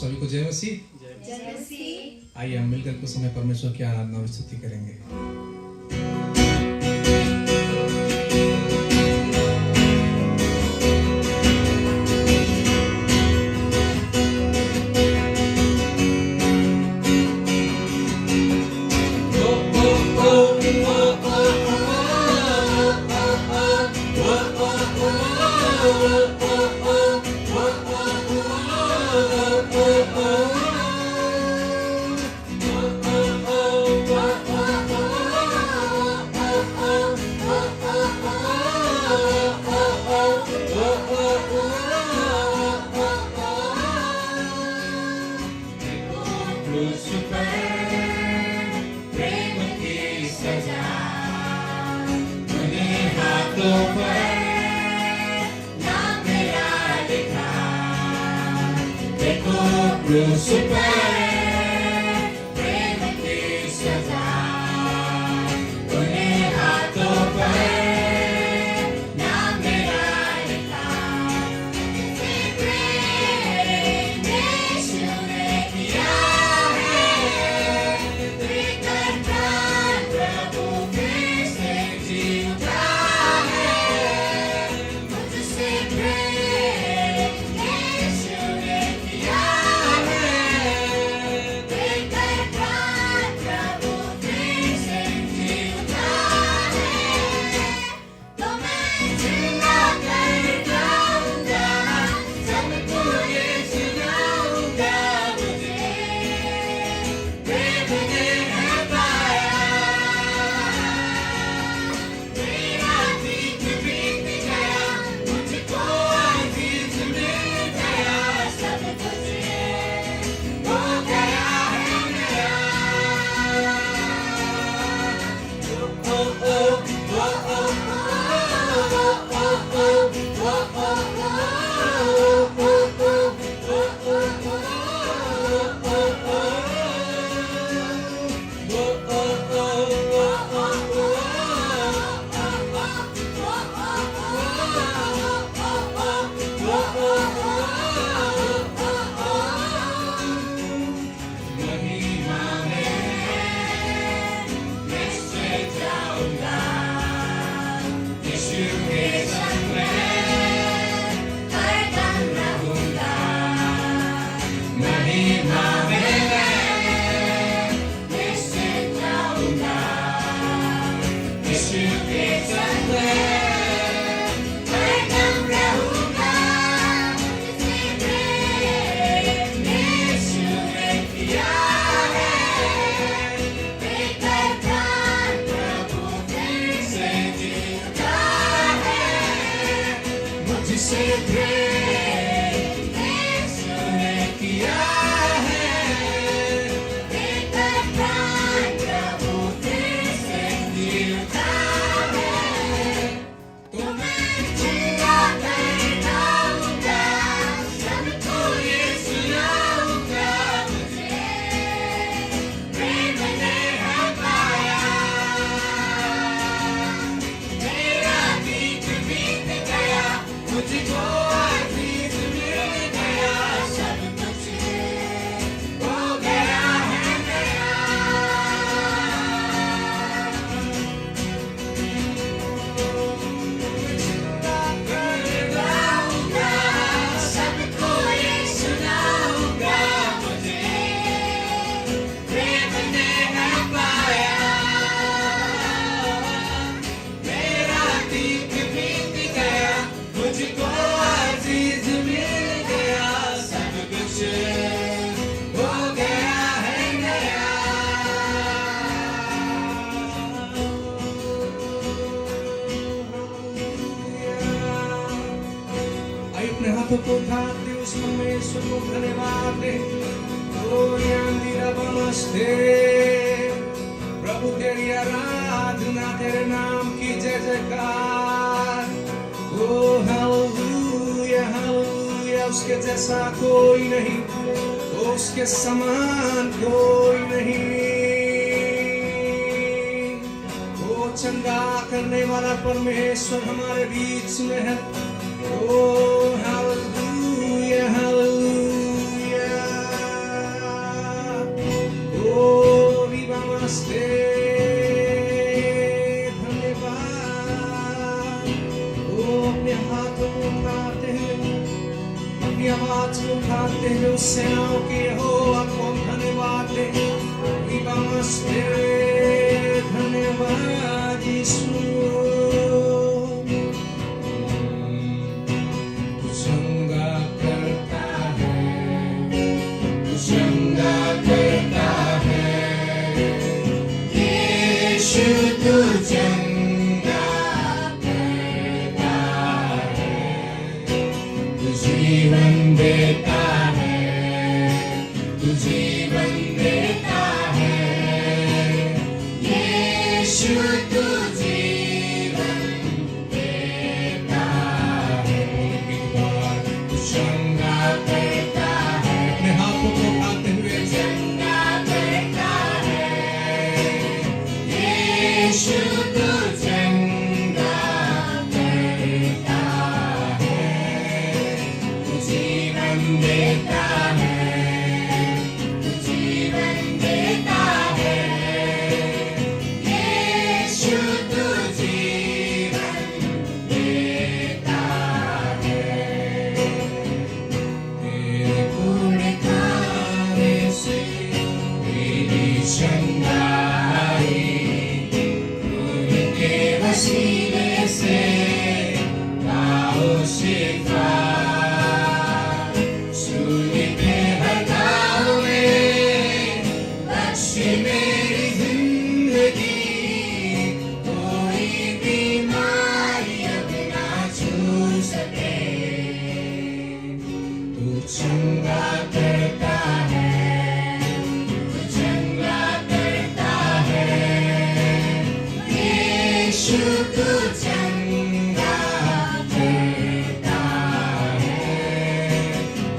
सभी को जय मसीह। जय मसीह। आइए हम मिलकर कुछ समय परमेश्वर की आराधना और स्तुति करेंगे। को उठाते उस परमेश्वर को धन्यवाद दे। नमस्ते प्रभु तेरी आराधना तेरे नाम की जय जयकार। ओ हालेलुया हालेलुया, उसके जैसा कोई नहीं, उसके समान कोई नहीं। वो चंगा करने वाला परमेश्वर हमारे बीच में है। Oh, hallelujah, hallelujah. सेनाओं के यहोवा को हम धन्यवाद दें। नमस्ते, धन्यवाद यीशु। तू चंगा करता है, तू चंगा करता है, यीशु तू चंगा करता है, तू जीवन देता है, तू जीवन देता है, यीशु तू जीवन देता है। एक बार तू चंगा करता है, अपने हाथों को उठाते हुए चंगा करता है, यीशु तू चंगा करता है, तू जीवन देता है, तू जीवन देता है, यीशु तू जीवन देता है। तेरे पूर्ण कार्य से मेरी चंगाई, उनके वसीले से पाओ शिफा। सूली पे हटाओ में बख्शी मेरी जिंदगी, कोई बीमारी अब ना छू सके। तू चंगा करता है, तू चंगा करता है, यीशु तू चंगा करता है,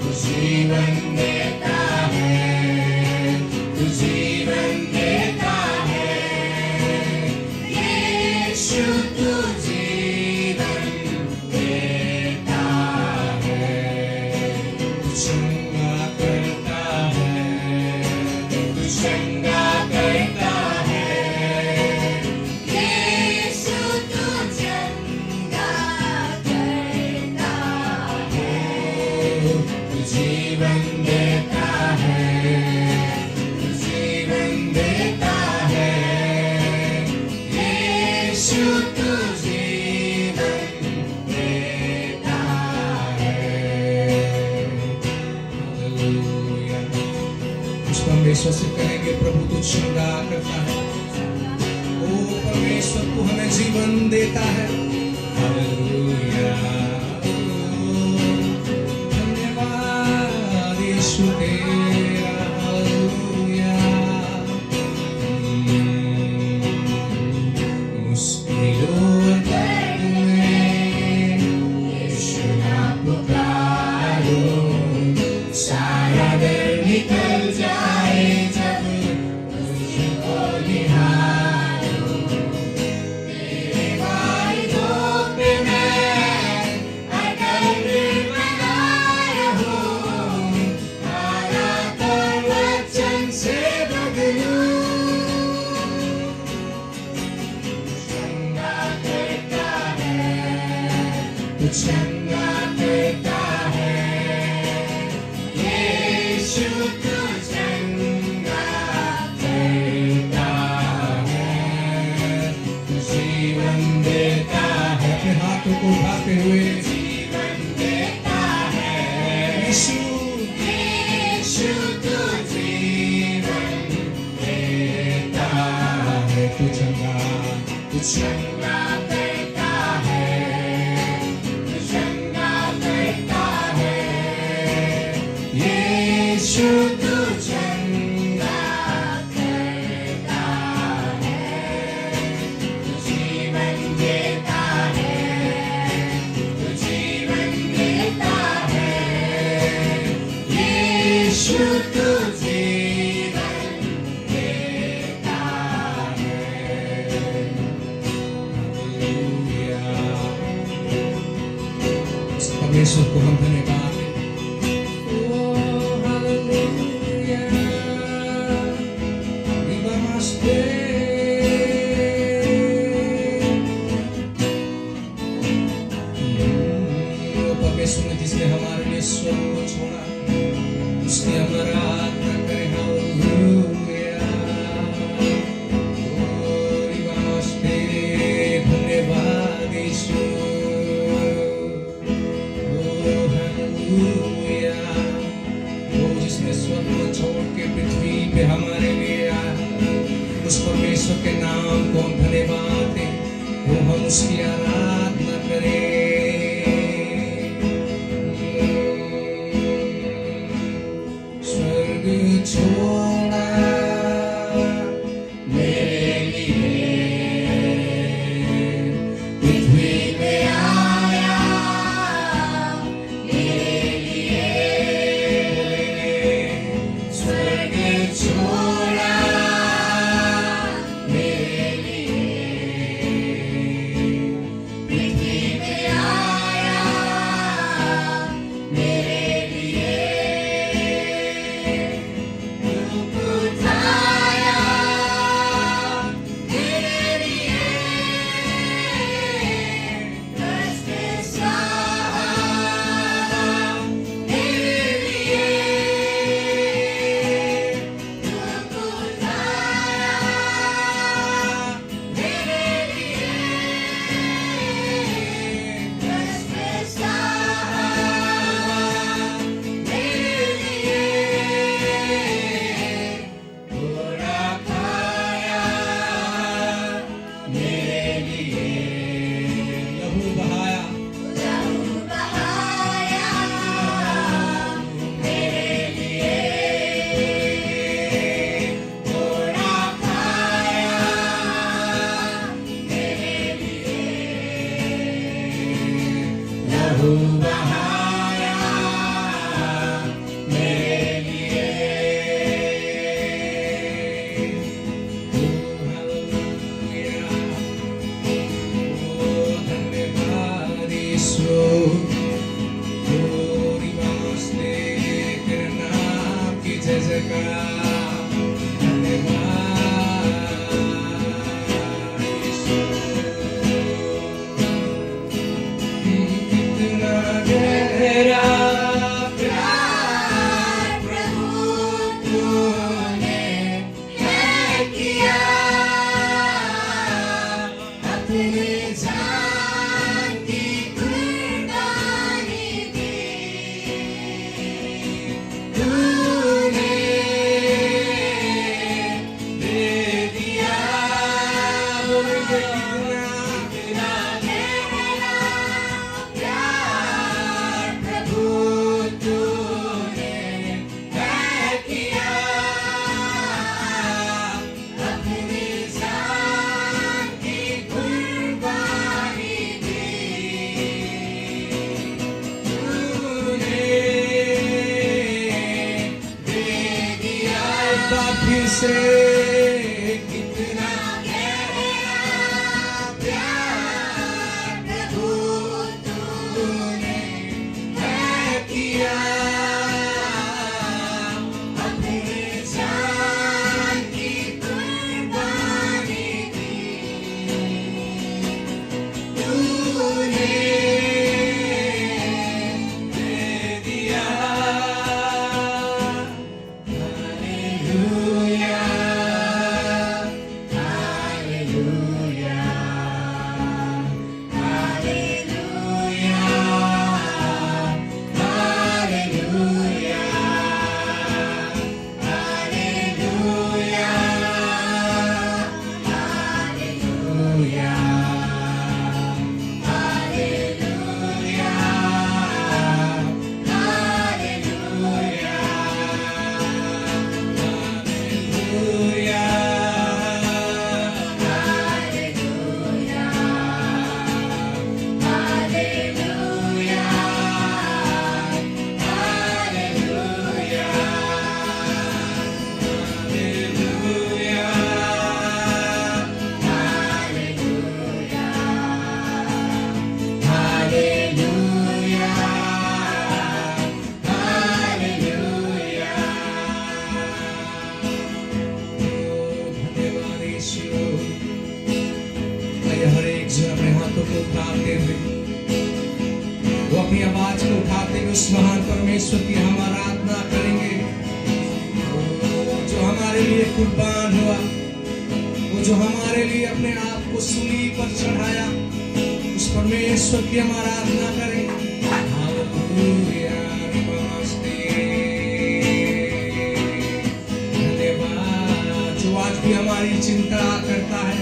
तू जीवन देता है, तू जीवन देता है, यीशु तू जीवन देता है। तू चंगा करता है, तू चंगा करता है, यीशु तू चंगा करता है, तू जीवन देता है, तू जीवन देता है, यीशु तू जीवन देता है। हालेलुया। उस परमेश्वर से कहेंगे, प्रभु तू चंगा करता है, ओ परमेश्वर तू हमें जीवन देता है। हालेलुया। धन्यवाद यीशु तेरा। हालेलुया। मुश्किलों दर्द में यीशु ना पुकारो, सारा दर्द निकल जाए जब तुझको निहारो। तेरे वायदों पे मैं अटल बनाया हूँ, हालात और वचन से बदलूं। चंगा करता है, तू चंगा करता है, यीशु तू चंगा करता है, तू जीवन देता है। अपने हाथों को उठाते हुए जीवन देता है, यीशु यीशु तू जीवन देता है। तू चंगा करता है, तू चंगा करता है, यीशु तू चंगा करता है, तू जीवन देता है, तू जीवन देता है, यीशु तू जीवन देता है। हालेलुया। उस परमेश्वर को हम धन्यवाद दें। ओ हालेलुया। नमस्ते। ओ परमेश्वर ने जिसने हमारे लिए स्वर्ग को छोड़ा, उसकी हम आराधना करें। हालेलुया। ओ रिवास्ते धन्यवाद यीशु। ओ हालेलुया। वो जिसने स्वर्ग को छोड़ के पृथ्वी पे हमारे लिए आया, उस परमेश्वर के नाम को हम धन्यवाद दें, वो हम उसकी आराधना करें। स्वर्ग छोड़ा मेरे लिए, पृथ्वी पे आया मेरे लिए। स्वर्ग छोड़ा मेरे लिए, पृथ्वी पे आया मेरे लिए। दुख उठाया मेरे लिए, कष्ट सहा मेरे लिए। दुख उठाया मेरे लिए, कष्ट सहा मेरे लिए। घोड़ा खाया मेरे लिए, लहू बहाया मेरे लिए। घोड़ा खाया मेरे लिए, लहू बहाया मेरे लिए। ओ हालेलुया। ओ धन्यवाद यीशु। ओ रिवास्ते तेरे नाम की जय जयकार। धन्यवाद यीशु। कितना गहरा प्यार प्रभु तूने है किया, अपने जान की कुर्बानी दी तूने, दे दिया। कितना गहरा प्यार प्रभु तूने है किया, अपनी जान की कुर्बानी दी तूने, दे दिया। एक बार फिर से, कितना गहरा प्यार प्रभु तूने है किया, अपनी जान की कुर्बानी दी तूने, दे दिया। Hallelujah. Hallelujah. Hallelujah. Hallelujah. Hallelujah. Hallelujah. Hallelujah. उठाते हुए, वो अपनी आवाज को उठाते हुए उस महान परमेश्वर की हम आराधना करेंगे। कुर्बान हुआ, वो जो हमारे लिए अपने आप को सूली पर चढ़ाया, उस परमेश्वर की हम आराधना करें। हालेलुया, नमस्ते, धन्यवाद जो आज भी हमारी चिंता करता है।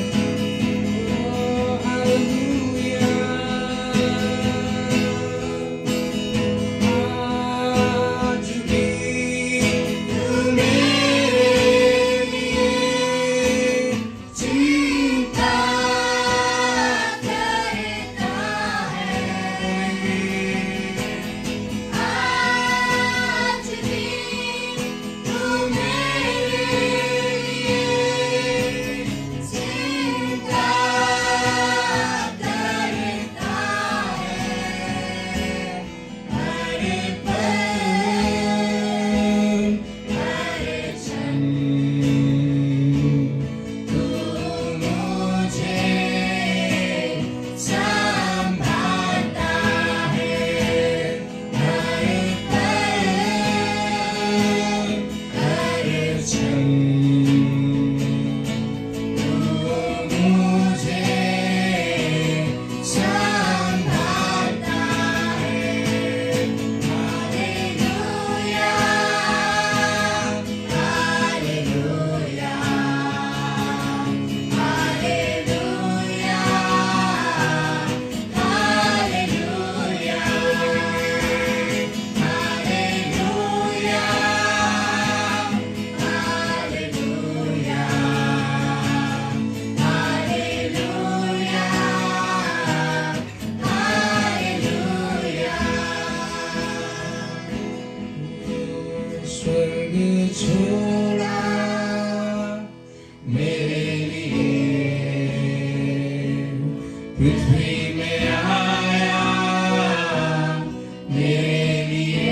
स्वर्ग छोड़ा मेरे लिए, पृथ्वी में आया मेरे लिए,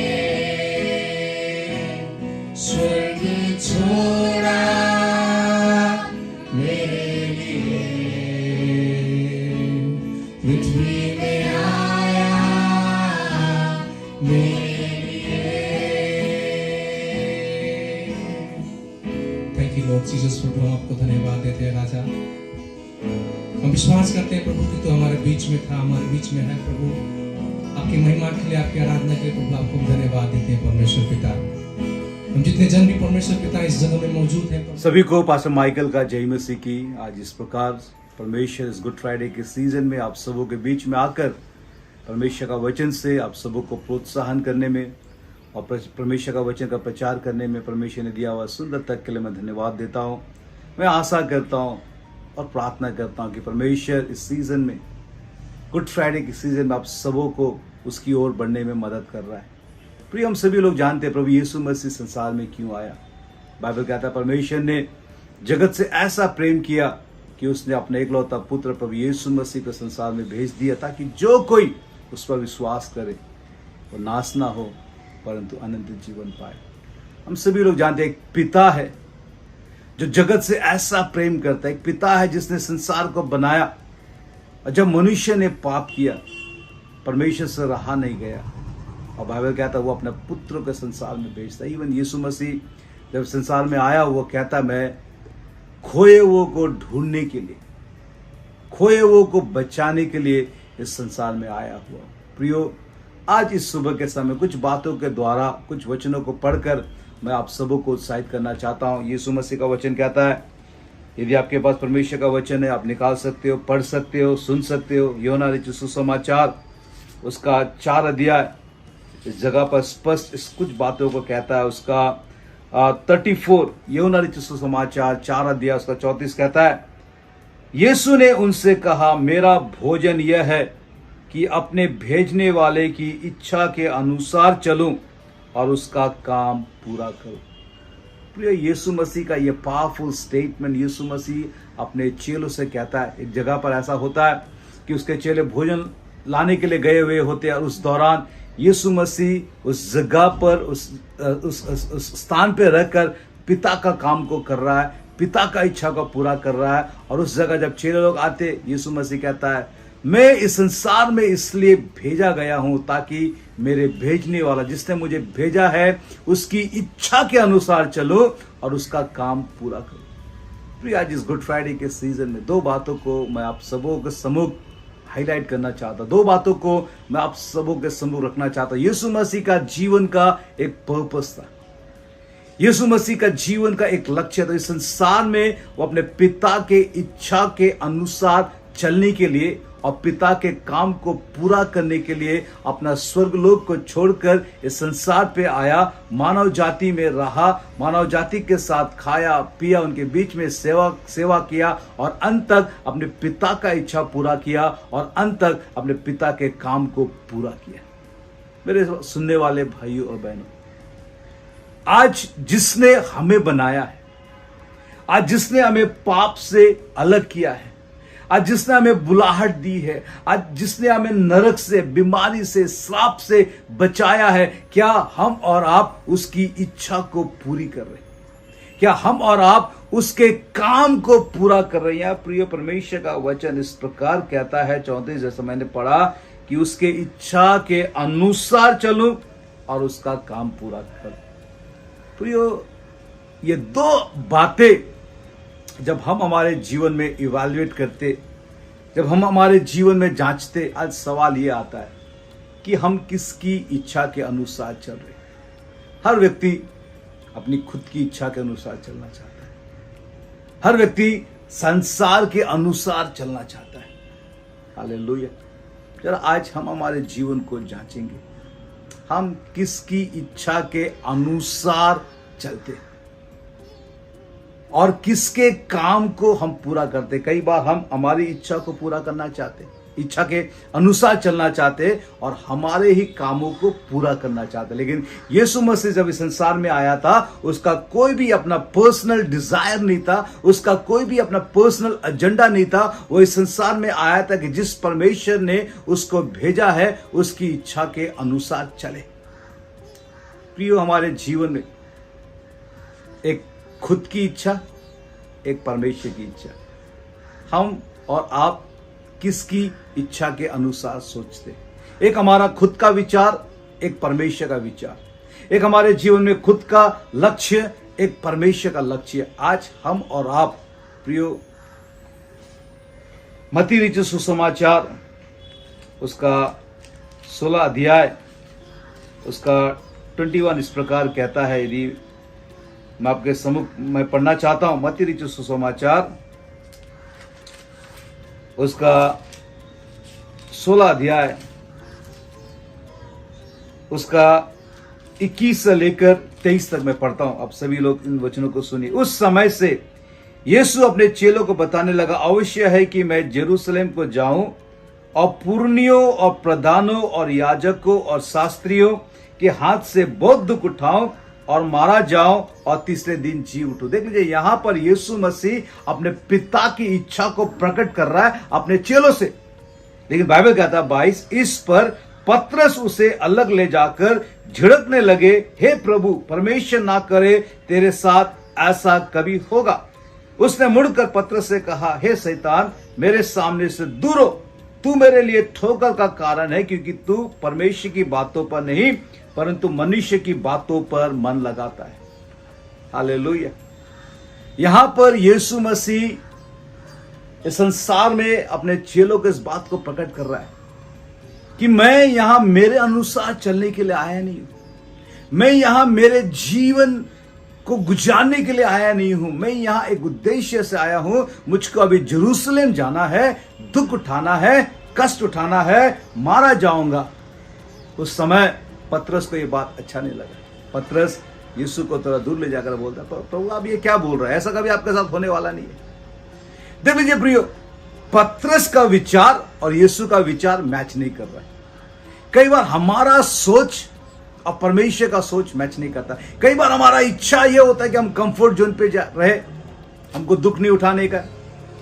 स्वर्ग छोड़ा मेरे लिए, पृथ्वी में आया मेरे। लॉर्ड जीसस प्रभु, हम आपको धन्यवाद देते हैं राजा। हम विश्वास करते हैं प्रभु कि तो हमारे बीच में था, हमारे बीच में है प्रभु। आपकी महिमा के लिए, आपकी आराधना के लिए प्रभु आपको धन्यवाद देते हैं परमेश्वर पिता। हम जितने जन भी परमेश्वर पिता इस जगह में मौजूद हैं, सभी को पास्टर माइकल का जय मसीह की। आज इस प्रकार परमेश्वर इस गुड फ्राइडे के सीजन में आप सबों के बीच में आकर परमेश्वर का वचन से आप सबों को प्रोत्साहन करने में और परमेश्वर का वचन का प्रचार करने में परमेश्वर ने दिया हुआ सुंदर तक के लिए मैं धन्यवाद देता हूँ। मैं आशा करता हूँ और प्रार्थना करता हूँ कि परमेश्वर इस सीजन में, गुड फ्राइडे के सीजन में आप सबों को उसकी ओर बढ़ने में मदद कर रहा है। प्रिय, हम सभी लोग जानते हैं प्रभु यीशु मसीह संसार में क्यों आया। बाइबल कहता है परमेश्वर ने जगत से ऐसा प्रेम किया कि उसने अपने एकलौता पुत्र प्रभु यीशु मसीह को संसार में भेज दिया, ताकि जो कोई उस पर विश्वास करे वो नाश ना हो परंतु अनंत जीवन पाए। हम सभी लोग जानते हैं एक पिता है जो जगत से ऐसा प्रेम करता है, एक पिता है जिसने संसार को बनाया, और जब मनुष्य ने पाप किया परमेश्वर से रहा नहीं गया, और बाइबल कहता है वो अपने पुत्र को संसार में भेजता है। इवन यीशु मसीह जब संसार में आया वो कहता मैं खोए हुओं को ढूंढने के लिए, खोए हुओं को बचाने के लिए इस संसार में आया हुआ। प्रियो, आज इस सुबह के समय कुछ बातों के द्वारा, कुछ वचनों को पढ़कर मैं आप सबों को उत्साहित करना चाहता हूँ। यीशु मसीह का वचन कहता है, यदि आपके पास परमेश्वर का वचन है आप निकाल सकते हो, पढ़ सकते हो, सुन सकते हो। यूहन्ना लिखित सुसमाचार उसका 4 अध्याय इस जगह पर स्पष्ट इस कुछ बातों को कहता है। उसका 34 यूहन्ना लिखित सुसमाचार 4 अध्याय उसका 34 कहता है, यीशु ने उनसे कहा मेरा भोजन यह है कि अपने भेजने वाले की इच्छा के अनुसार चलूं और उसका काम पूरा करूं। प्रिय, यीशु मसीह का ये पावरफुल स्टेटमेंट यीशु मसीह अपने चेलों से कहता है। एक जगह पर ऐसा होता है कि उसके चेले भोजन लाने के लिए गए हुए होते हैं, और उस दौरान यीशु मसीह उस जगह पर उस स्थान पर रहकर पिता का काम को कर रहा है, पिता का इच्छा को पूरा कर रहा है। और उस जगह जब चेले लोग आते, यीशु मसीह कहता है मैं इस संसार में इसलिए भेजा गया हूं ताकि मेरे भेजने वाला जिसने मुझे भेजा है उसकी इच्छा के अनुसार चलो और उसका काम पूरा करो। प्रिय, आज इस गुड फ्राइडे के सीजन में दो बातों को मैं आप सबों के सम्मुख हाईलाइट करना चाहता, दो बातों को मैं आप सबों के सम्मुख रखना चाहता। यीशु मसीह का जीवन का एक पर्पस था, यीशु मसीह का जीवन का एक लक्ष्य था। इस संसार में वो अपने पिता के इच्छा के अनुसार चलने के लिए और पिता के काम को पूरा करने के लिए अपना स्वर्गलोक को छोड़कर इस संसार पे आया, मानव जाति में रहा, मानव जाति के साथ खाया पिया, उनके बीच में सेवा किया और अंत तक अपने पिता का इच्छा पूरा किया और अंत तक अपने पिता के काम को पूरा किया। मेरे सुनने वाले भाइयों और बहनों, आज जिसने हमें बनाया है, आज जिसने हमें पाप से अलग किया है, आज जिसने हमें बुलाहट दी है, आज जिसने हमें नरक से, बीमारी से, श्राप से बचाया है, क्या हम और आप उसकी इच्छा को पूरी कर रहे हैं? क्या हम और आप उसके काम को पूरा कर रहे हैं? प्रिय, परमेश्वर का वचन इस प्रकार कहता है 34 जैसा मैंने पढ़ा कि उसके इच्छा के अनुसार चलो और उसका काम पूरा करो। प्रियो, ये दो बातें जब हम हमारे जीवन में इवैल्यूएट करते, जब हम हमारे जीवन में जांचते, आज सवाल ये आता है कि हम किसकी इच्छा के अनुसार चल रहे हैं। हर व्यक्ति अपनी खुद की इच्छा के अनुसार चलना चाहता है, हर व्यक्ति संसार के अनुसार चलना चाहता है। हालेलुया। जरा आज हम हमारे जीवन को जांचेंगे, हम किसकी इच्छा के अनुसार चलते हैं और किसके काम को हम पूरा करते। कई बार हम हमारी इच्छा को पूरा करना चाहते, इच्छा के अनुसार चलना चाहते और हमारे ही कामों को पूरा करना चाहते, लेकिन यीशु मसीह जब इस संसार में आया था उसका कोई भी अपना पर्सनल डिजायर नहीं था, उसका कोई भी अपना पर्सनल एजेंडा नहीं था। वो इस संसार में आया था कि जिस परमेश्वर ने उसको भेजा है उसकी इच्छा के अनुसार चले। प्रियो, हमारे जीवन में एक खुद की इच्छा, एक परमेश्वर की इच्छा। हम और आप किसकी इच्छा के अनुसार सोचते? एक हमारा खुद का विचार, एक परमेश्वर का विचार। एक हमारे जीवन में खुद का लक्ष्य, एक परमेश्वर का लक्ष्य। आज हम और आप प्रियो, मत्ती लिखित सुसमाचार उसका 16 अध्याय उसका 21 इस प्रकार कहता है। यदि मैं आपके सम्मुख मैं पढ़ना चाहता हूं, मत्ती लिखित सुसमाचार उसका 16 अध्याय उसका 21 से लेकर 23 तक मैं पढ़ता हूं। आप सभी लोग इन वचनों को सुनिए। उस समय से यीशु अपने चेलों को बताने लगा, अवश्य है कि मैं जेरूशलेम को जाऊं और पुरनियों और प्रधानों और याजकों और शास्त्रियों के हाथ से बहुत दुख उठाऊं और मारा जाऊं और तीसरे दिन जी उठूं। देख लीजिए, यहां पर यीशु मसीह अपने पिता की इच्छा को प्रकट कर रहा है अपने चेलों से। लेकिन बाइबल कहता है 22, इस पर पतरस उसे अलग ले जाकर झिड़कने लगे, हे प्रभु, परमेश्वर ना करे तेरे साथ ऐसा कभी होगा। उसने मुड़कर पतरस से कहा, हे शैतान, मेरे सामने से दूर हो, तू मेरे लिए ठोकर का कारण है, क्योंकि तू परमेश्वर की बातों पर नहीं परंतु मनुष्य की बातों पर मन लगाता है। हालेलुया। यहां पर यीशु मसीह इस संसार में अपने चेलों को इस बात को प्रकट कर रहा है कि मैं यहां मेरे अनुसार चलने के लिए आया नहीं हूं, मैं यहां मेरे जीवन को गुजारने के लिए आया नहीं हूं, मैं यहां एक उद्देश्य से आया हूं। मुझको अभी जेरूशलेम जाना है, दुख उठाना है, कष्ट उठाना है, मारा जाऊंगा। उस समय पतरस को यह बात अच्छा नहीं लगा। पतरस यीशु को थोड़ा दूर ले जाकर बोलता, प्रभु आप ये क्या बोल रहे हैं, ऐसा कभी आपके साथ होने वाला नहीं है। देख लीजिए प्रियो, पतरस का विचार और यीशु का विचार मैच नहीं कर रहा है। कई बार हमारा सोच और परमेश्वर का सोच मैच नहीं करता। कई बार हमारा इच्छा यह होता है कि हम कंफर्ट जोन पे रहे, हमको दुख नहीं उठाने का,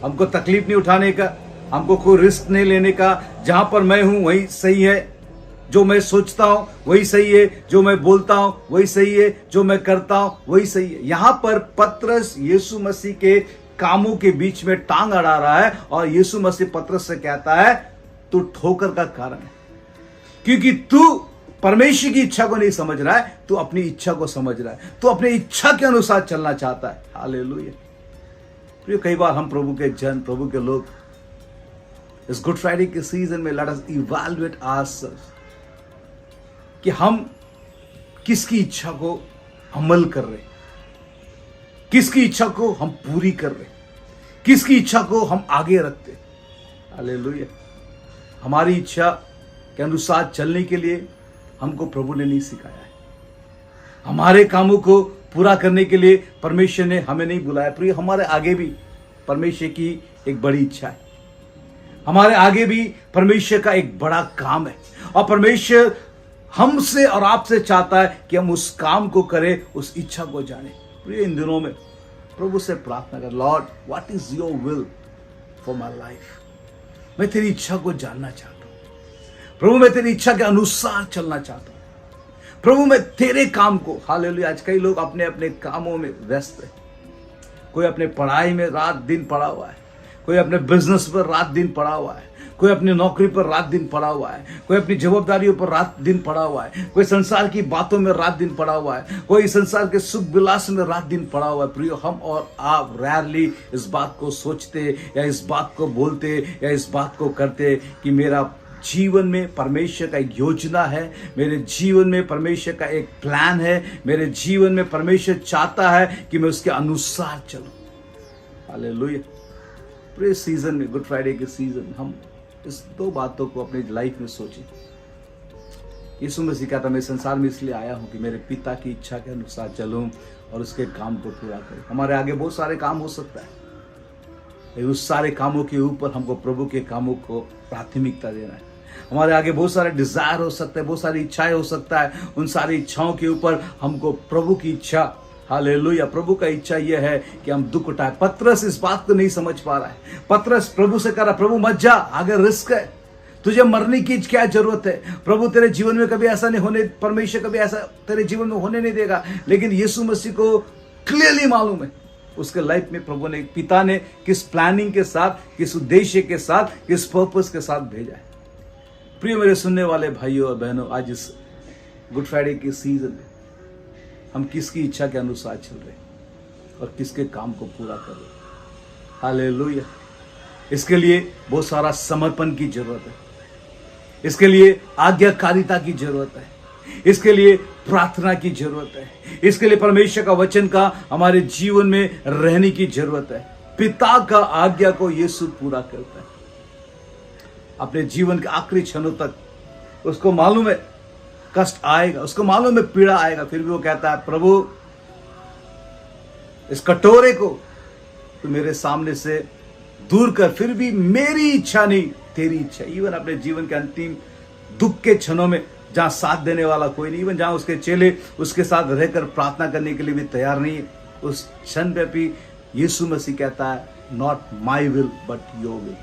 हमको तकलीफ नहीं उठाने का, हमको कोई रिस्क नहीं लेने का। जहां पर मैं हूं वही सही है, जो मैं सोचता हूं वही सही है, जो मैं बोलता हूं वही सही है, जो मैं करता हूं वही सही है। यहां पर पतरस यीशु मसीह के कामों के बीच में टांग अड़ा रहा है और यीशु मसीह पतरस से कहता है, तू ठोकर का कारण है, क्योंकि तू परमेश्वर की इच्छा को नहीं समझ रहा है, तू अपनी इच्छा को समझ रहा है, तू अपनी इच्छा के अनुसार चलना चाहता है। हालेलुया। तो कई बार हम प्रभु के जन, प्रभु के लोग इस गुड फ्राइडे के सीजन में लेट अस इवैल्यूएट आवरसेल्व्स कि हम किसकी इच्छा को अमल कर रहे, किसकी इच्छा को हम पूरी कर रहे, किसकी इच्छा को हम आगे रखते। हालेलुया। हमारी इच्छा के अनुसार चलने के लिए हमको प्रभु ने नहीं सिखाया है। हमारे कामों को पूरा करने के लिए परमेश्वर ने हमें नहीं बुलाया। प्रिय, हमारे आगे भी परमेश्वर की एक बड़ी इच्छा है, हमारे आगे भी परमेश्वर का एक बड़ा काम है, और परमेश्वर हमसे और आपसे चाहता है कि हम उस काम को करें, उस इच्छा को जाने। प्रिय, इन दिनों में प्रभु से प्रार्थना कर, Lord what is your will for my life. मैं तेरी इच्छा को जानना चाहता हूं प्रभु, मैं तेरी इच्छा के अनुसार चलना चाहता हूं प्रभु, मैं तेरे काम को। हालेलुया। आज कई लोग अपने अपने कामों में व्यस्त है। कोई अपने पढ़ाई में रात दिन पड़ा हुआ है, कोई अपने बिजनेस पर रात दिन पड़ा हुआ है, कोई अपनी नौकरी पर रात दिन पड़ा हुआ है, कोई अपनी जवाबदारियों पर रात दिन पड़ा हुआ है, कोई संसार की बातों में रात दिन पड़ा हुआ है, कोई संसार के सुख विलास में रात दिन पड़ा हुआ है। प्रियो, हम और आप रेयरली इस बात को सोचते या इस बात को बोलते या इस बात को करते कि मेरा जीवन में परमेश्वर का एक योजना है, मेरे जीवन में परमेश्वर का एक प्लान है, मेरे जीवन में परमेश्वर चाहता है कि मैं उसके अनुसार चलूं। हालेलुया। पूरे सीजन में, गुड फ्राइडे के सीजन, हम इस दो बातों को अपनी लाइफ में सोचें। यीशु मसीह कहता, मैं संसार में इसलिए आया हूं कि मेरे पिता की इच्छा के अनुसार चलूं और उसके काम को पूरा करूं। हमारे आगे बहुत सारे काम हो सकता है, लेकिन उस सारे कामों के ऊपर हमको प्रभु के कामों को प्राथमिकता देना है। हमारे आगे बहुत सारे डिजायर हो सकते हैं, बहुत सारी इच्छाएं हो सकता है, उन सारी इच्छाओं के ऊपर हमको प्रभु की इच्छा, हालेलुया, प्रभु का इच्छा यह है कि हम दुख उठाए। पतरस इस बात को नहीं समझ पा रहा है। पतरस प्रभु से कह रहा, प्रभु मत जा, आगे रिस्क है, तुझे मरने की क्या जरूरत है। प्रभु तेरे जीवन में कभी ऐसा नहीं होने, परमेश्वर कभी ऐसा तेरे जीवन में होने नहीं देगा। लेकिन यीशु मसीह को क्लियरली मालूम है उसके लाइफ में प्रभु ने, पिता ने किस प्लानिंग के साथ, किस उद्देश्य के साथ, किस पर्पस के साथ भेजा है। प्रिय मेरे सुनने वाले भाइयों और बहनों, आज इस गुड फ्राइडे के सीजन में हम किसकी इच्छा के अनुसार चल रहे हैं और किसके काम को पूरा कर रहे हैं। हालेलुया। इसके लिए बहुत सारा समर्पण की जरूरत है, इसके लिए आज्ञाकारिता की जरूरत है, इसके लिए प्रार्थना की जरूरत है, इसके लिए परमेश्वर का वचन का हमारे जीवन में रहने की जरूरत है। पिता का आज्ञा को यीशु पूरा करता है अपने जीवन के आखिरी क्षणों तक। उसको मालूम है कष्ट आएगा, उसको मालूम है पीड़ा आएगा, फिर भी वो कहता है, प्रभु इस कटोरे को तो मेरे सामने से दूर कर, फिर भी मेरी इच्छा नहीं तेरी इच्छा। इवन अपने जीवन के अंतिम दुख के क्षणों में, जहां साथ देने वाला कोई नहीं, इवन जहां उसके चेले उसके साथ रहकर प्रार्थना करने के लिए भी तैयार नहीं है, उस क्षण पे भी यीशु मसीह कहता है, not my will but your will.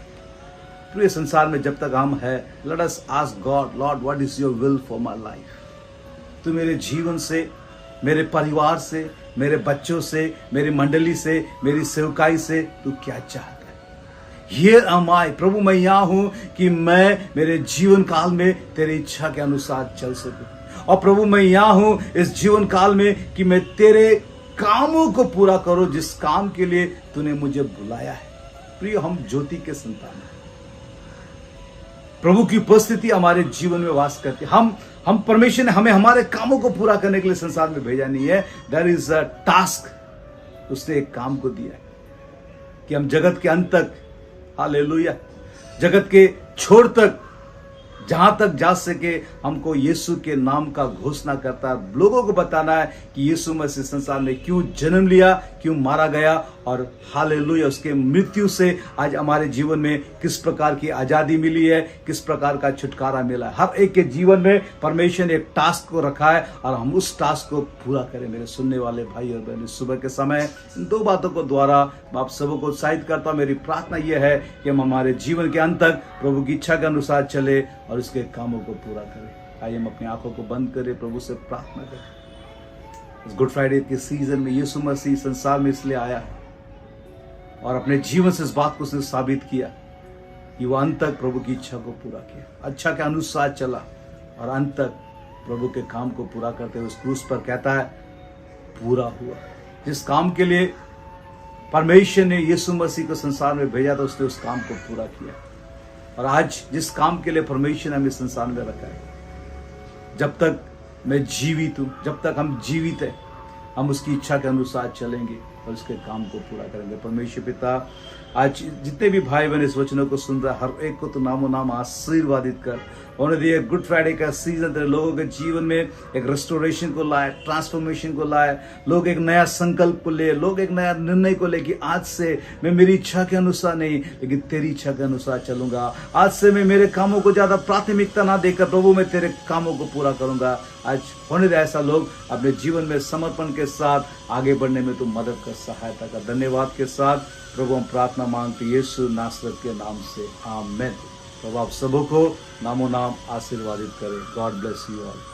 पूरे संसार में जब तक हम है, let us ask God, Lord what is your will for my life. तू मेरे जीवन से, मेरे परिवार से, मेरे बच्चों से, मेरी मंडली से, मेरी सेवकाई से तू क्या चाहता है। हियर एम आई, प्रभु मैं यहाँ हूं कि मैं मेरे जीवन काल में तेरी इच्छा के अनुसार चल सकूं। और प्रभु मैं यहाँ हूं इस जीवन काल में कि मैं तेरे कामों को पूरा करूं, जिस काम के लिए तूने मुझे बुलाया है। प्रिय, हम ज्योति के संतान हैं, प्रभु की उपस्थिति हमारे जीवन में वास करती है। हम परमेश्वर ने हमें हमारे कामों को पूरा करने के लिए संसार में भेजा नहीं है। देयर इज अ टास्क, उसने एक काम को दिया है कि हम जगत के अंत तक, हालेलुया, जगत के छोर तक, जहां तक जा सके हमको यीशु के नाम का घोषणा करता है। लोगों को बताना है कि यीशु मसीह संसार में क्यों जन्म लिया, क्यों मारा गया, और हालेलुया उसके मृत्यु से आज हमारे जीवन में किस प्रकार की आजादी मिली है, किस प्रकार का छुटकारा मिला है। हर एक के जीवन में परमेश्वर ने एक टास्क को रखा है और हम उस टास्क को पूरा करें। मेरे सुनने वाले भाई और बहन, सुबह के समय इन दो बातों को द्वारा आप सबको उत्साहित करता हूं। मेरी प्रार्थना यह है कि हम हमारे जीवन के अंत तक प्रभु की इच्छा के अनुसार चले और उसके कामों को पूरा करें। आइए हम अपनी आंखों को बंद करें, प्रभु से प्रार्थना करें। इस गुड फ्राइडे के सीजन में यीशु मसीह संसार में इसलिए आया है और अपने जीवन से इस बात को उसने साबित किया कि वो अंत तक प्रभु की इच्छा को पूरा किया, अच्छा के अनुसार चला और अंत तक प्रभु के काम को पूरा करते हुए उस क्रूस पर कहता है पूरा हुआ। जिस काम के लिए परमेश्वर ने यीशु मसीह को संसार में भेजा था उसने उस काम को पूरा किया। और आज जिस काम के लिए परमेश्वर ने हमें संसार में रखा है, जब तक मैं जीवित हूं, जब तक हम जीवित हैं, हम उसकी इच्छा के अनुसार चलेंगे और उसके काम को पूरा करेंगे। परमेश्वर पिता आज जितने भी भाई बहन इस वचनों को सुन रहे हर एक को तो नामो नाम आशीर्वादित कर। उन्होंने दिए गुड फ्राइडे का सीजन तेरे लोगों के जीवन में एक रेस्टोरेशन को लाए, ट्रांसफॉर्मेशन को लाए, लोग एक नया संकल्प को ले, लोग एक नया निर्णय को ले कि आज से मैं मेरी इच्छा के अनुसार नहीं लेकिन तेरी इच्छा के अनुसार चलूंगा। आज से मैं मेरे कामों को ज्यादा प्राथमिकता ना देकर प्रभु मैं तेरे कामों को पूरा करूंगा। आज होने दे ऐसा लोग अपने जीवन में समर्पण के साथ आगे बढ़ने में तो मदद कर, सहायता कर। धन्यवाद के साथ प्रभु हम प्रार्थना मांगते यीशु नासरत के नाम से, आमीन। प्रभु आप सबों को नामो नाम आशीर्वादित करें। God bless you all.